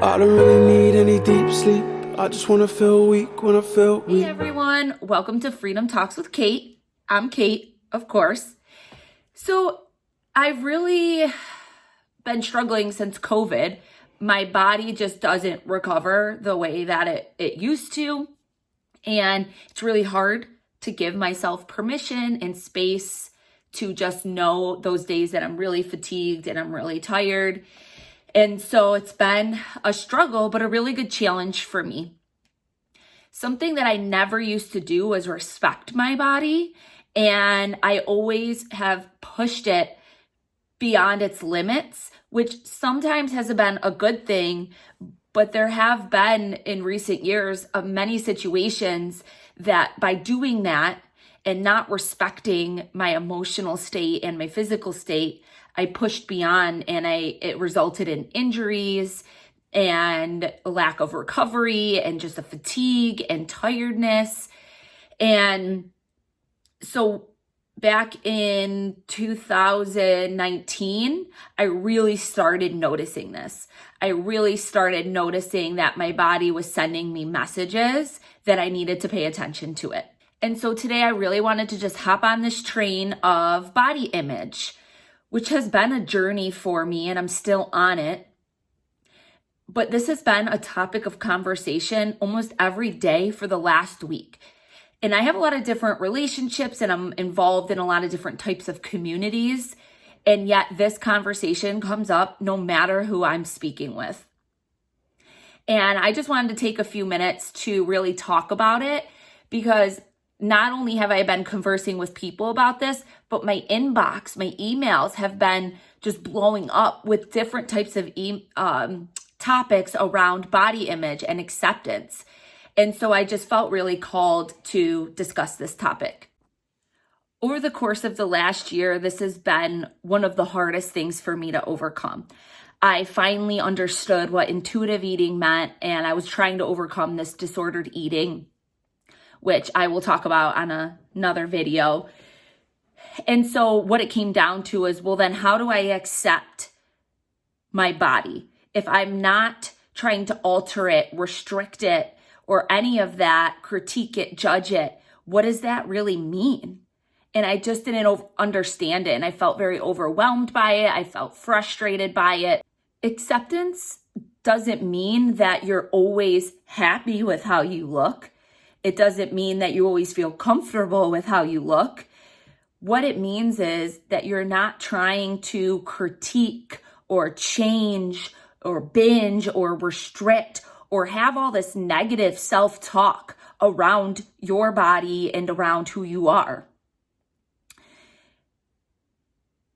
I don't really need any deep sleep. I just want to feel weak when I feel weak. Hey everyone, welcome to Freedom Talks with Kate. I'm Kate, of course. So I've really been struggling since COVID. My body just doesn't recover the way that it used to. And it's really hard to give myself permission and space to just know those days that I'm really fatigued and I'm really tired. And so it's been a struggle, but a really good challenge for me. Something that I never used to do was respect my body. And I always have pushed it beyond its limits, which sometimes has been a good thing. But there have been in recent years many situations that by doing that and not respecting my emotional state and my physical state, I pushed beyond and it resulted in injuries and a lack of recovery and just a fatigue and tiredness. And so back in 2019, I really started noticing this. I really started noticing that my body was sending me messages that I needed to pay attention to it. And so today I really wanted to just hop on this train of body image, which has been a journey for me and I'm still on it. But this has been a topic of conversation almost every day for the last week. And I have a lot of different relationships and I'm involved in a lot of different types of communities. And yet this conversation comes up no matter who I'm speaking with. And I just wanted to take a few minutes to really talk about it because not only have I been conversing with people about this, but my inbox, my emails have been just blowing up with different types of topics around body image and acceptance. And so I just felt really called to discuss this topic. Over the course of the last year, this has been one of the hardest things for me to overcome. I finally understood what intuitive eating meant, and I was trying to overcome this disordered eating, which I will talk about on another video. And so what it came down to is, well, then how do I accept my body? If I'm not trying to alter it, restrict it, or any of that, critique it, judge it, what does that really mean? And I just didn't understand it. And I felt very overwhelmed by it. I felt frustrated by it. Acceptance doesn't mean that you're always happy with how you look. It doesn't mean that you always feel comfortable with how you look. What it means is that you're not trying to critique or change or binge or restrict or have all this negative self-talk around your body and around who you are.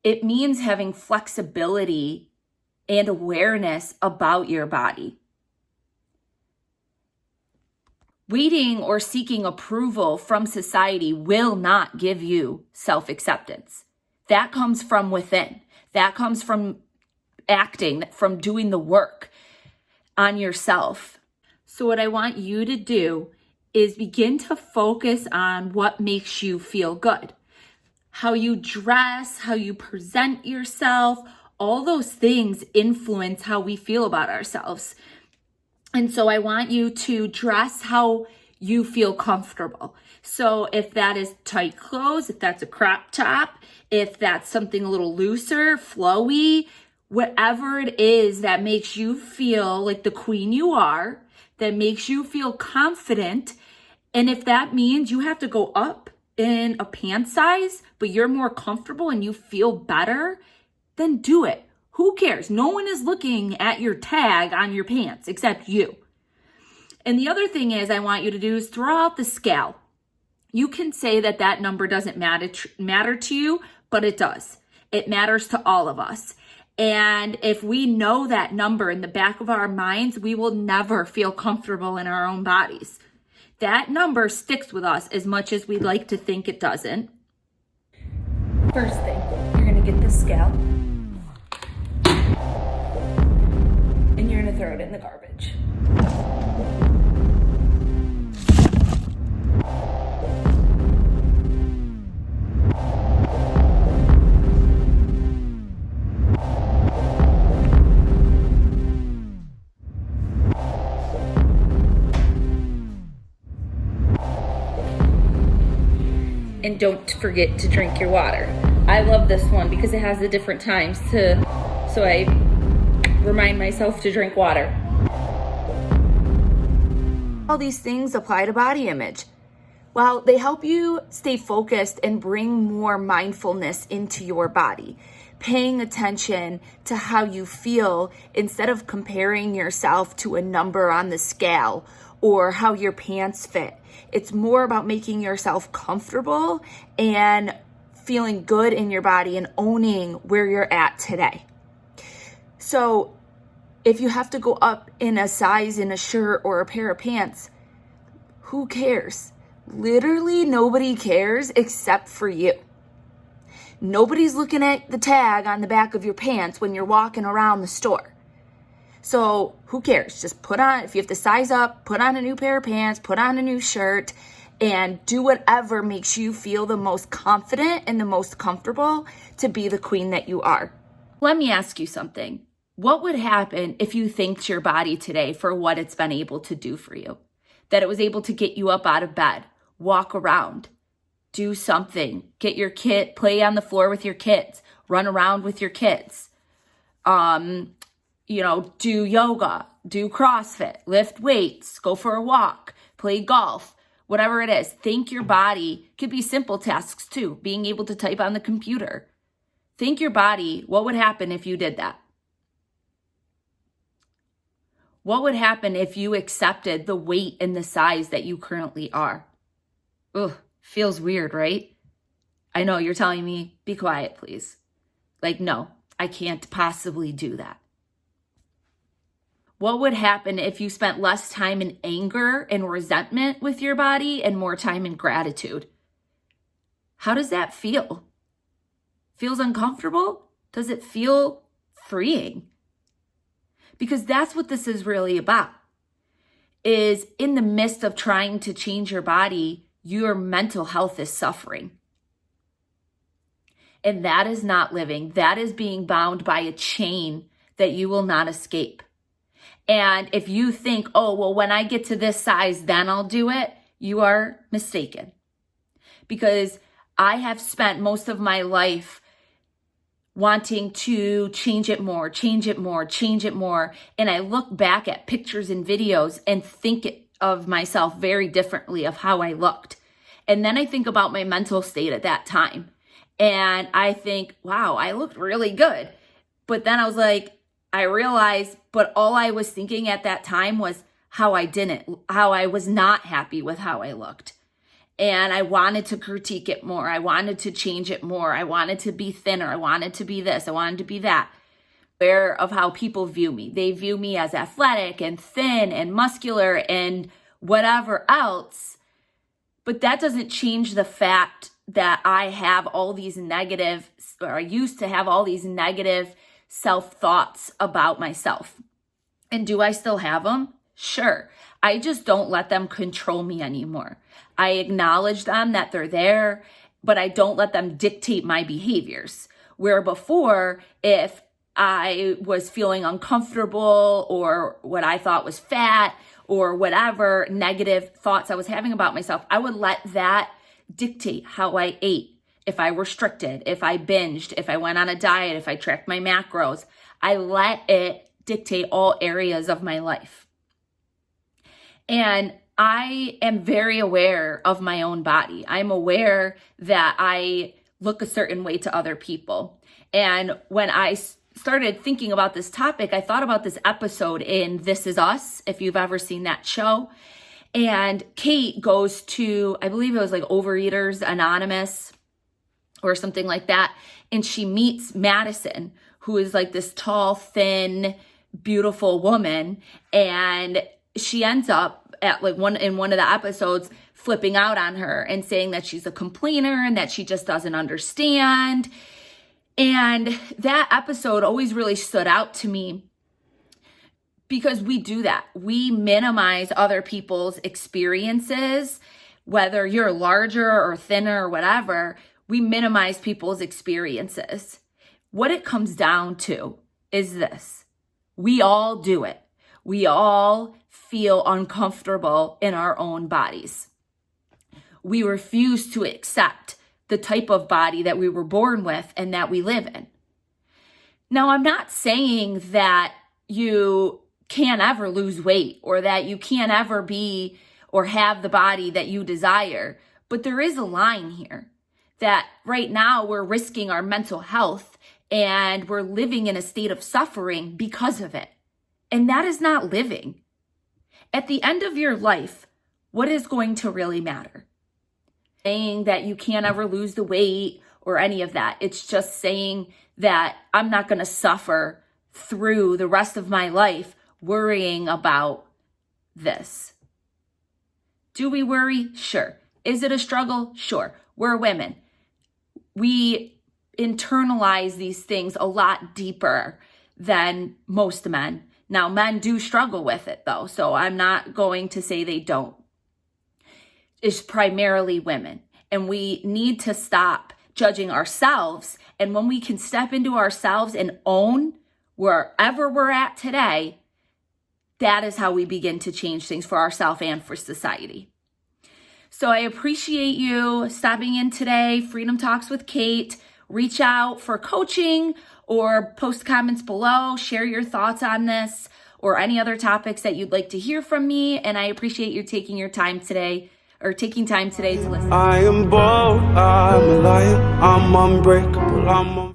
It means having flexibility and awareness about your body. Waiting or seeking approval from society will not give you self-acceptance. That comes from within. That comes from acting, from doing the work on yourself. So what I want you to do is begin to focus on what makes you feel good. How you dress, how you present yourself, all those things influence how we feel about ourselves. And so I want you to dress how you feel comfortable. So if that is tight clothes, if that's a crop top, if that's something a little looser, flowy, whatever it is that makes you feel like the queen you are, that makes you feel confident. And if that means you have to go up in a pant size, but you're more comfortable and you feel better, then do it. Who cares? No one is looking at your tag on your pants except you. And the other thing is I want you to do is throw out the scale. You can say that that number doesn't matter to you, but it does. It matters to all of us. And if we know that number in the back of our minds, we will never feel comfortable in our own bodies. That number sticks with us as much as we'd like to think it doesn't. First thing, you're going to get the scale and you're going to throw it in the garbage. And don't forget to drink your water. I love this one because it has the different times so I remind myself to drink water. All these things apply to body image. Well, they help you stay focused and bring more mindfulness into your body, paying attention to how you feel instead of comparing yourself to a number on the scale or how your pants fit. It's more about making yourself comfortable and feeling good in your body and owning where you're at today. So if you have to go up in a size in a shirt or a pair of pants, who cares? Literally nobody cares except for you. Nobody's looking at the tag on the back of your pants when you're walking around the store. So who cares? Just put on, if you have to size up, put on a new pair of pants, put on a new shirt, and do whatever makes you feel the most confident and the most comfortable to be the queen that you are. Let me ask you something. What would happen if you thanked your body today for what it's been able to do for you? That it was able to get you up out of bed, walk around, do something, get your kid, play on the floor with your kids, run around with your kids, do yoga, do CrossFit, lift weights, go for a walk, play golf, whatever it is. Thank your body. Could be simple tasks too, being able to type on the computer. Thank your body. What would happen if you did that? What would happen if you accepted the weight and the size that you currently are? Ugh, feels weird, right? I know you're telling me, be quiet, please. Like, no, I can't possibly do that. What would happen if you spent less time in anger and resentment with your body and more time in gratitude? How does that feel? Feels uncomfortable? Does it feel freeing? Because that's what this is really about, is in the midst of trying to change your body, your mental health is suffering. And that is not living. That is being bound by a chain that you will not escape. And if you think, oh, well, when I get to this size, then I'll do it, you are mistaken. Because I have spent most of my life wanting to change it more. And I look back at pictures and videos and think of myself very differently of how I looked. And then I think about my mental state at that time. And I think, wow, I looked really good. But then I was like, I realized, but all I was thinking at that time was how I was not happy with how I looked. And I wanted to critique it more. I wanted to change it more. I wanted to be thinner. I wanted to be this. I wanted to be that. Aware of how people view me. They view me as athletic and thin and muscular and whatever else. But that doesn't change the fact that I have all these negative, or I used to have all these negative self-thoughts about myself. And do I still have them? Sure. I just don't let them control me anymore. I acknowledge them, that they're there, but I don't let them dictate my behaviors. Where before, if I was feeling uncomfortable or what I thought was fat or whatever negative thoughts I was having about myself, I would let that dictate how I ate. If I restricted, if I binged, if I went on a diet, if I tracked my macros, I let it dictate all areas of my life. And I am very aware of my own body. I'm aware that I look a certain way to other people. And when I started thinking about this topic, I thought about this episode in This Is Us, if you've ever seen that show. And Kate goes to, I believe it was like Overeaters Anonymous or something like that. And she meets Madison, who is like this tall, thin, beautiful woman. And she ends up at like one of the episodes flipping out on her and saying that she's a complainer and that she just doesn't understand. And that episode always really stood out to me because we do that. We minimize other people's experiences, whether you're larger or thinner or whatever. We minimize people's experiences. What it comes down to is this. We all do it. We all feel uncomfortable in our own bodies. We refuse to accept the type of body that we were born with and that we live in. Now, I'm not saying that you can't ever lose weight or that you can't ever be or have the body that you desire, but there is a line here that right now we're risking our mental health and we're living in a state of suffering because of it. And that is not living. At the end of your life, what is going to really matter? Saying that you can't ever lose the weight or any of that. It's just saying that I'm not going to suffer through the rest of my life worrying about this. Do we worry? Sure. Is it a struggle? Sure. We're women. We internalize these things a lot deeper than most men. Now, men do struggle with it though, so I'm not going to say they don't. It's primarily women, and we need to stop judging ourselves. And when we can step into ourselves and own wherever we're at today, that is how we begin to change things for ourselves and for society. So I appreciate you stopping in today. Freedom Talks with Kate. Reach out for coaching or post comments below. Share your thoughts on this or any other topics that you'd like to hear from me. And I appreciate you taking time today to listen. I am bold, I'm a lion, I'm unbreakable, I'm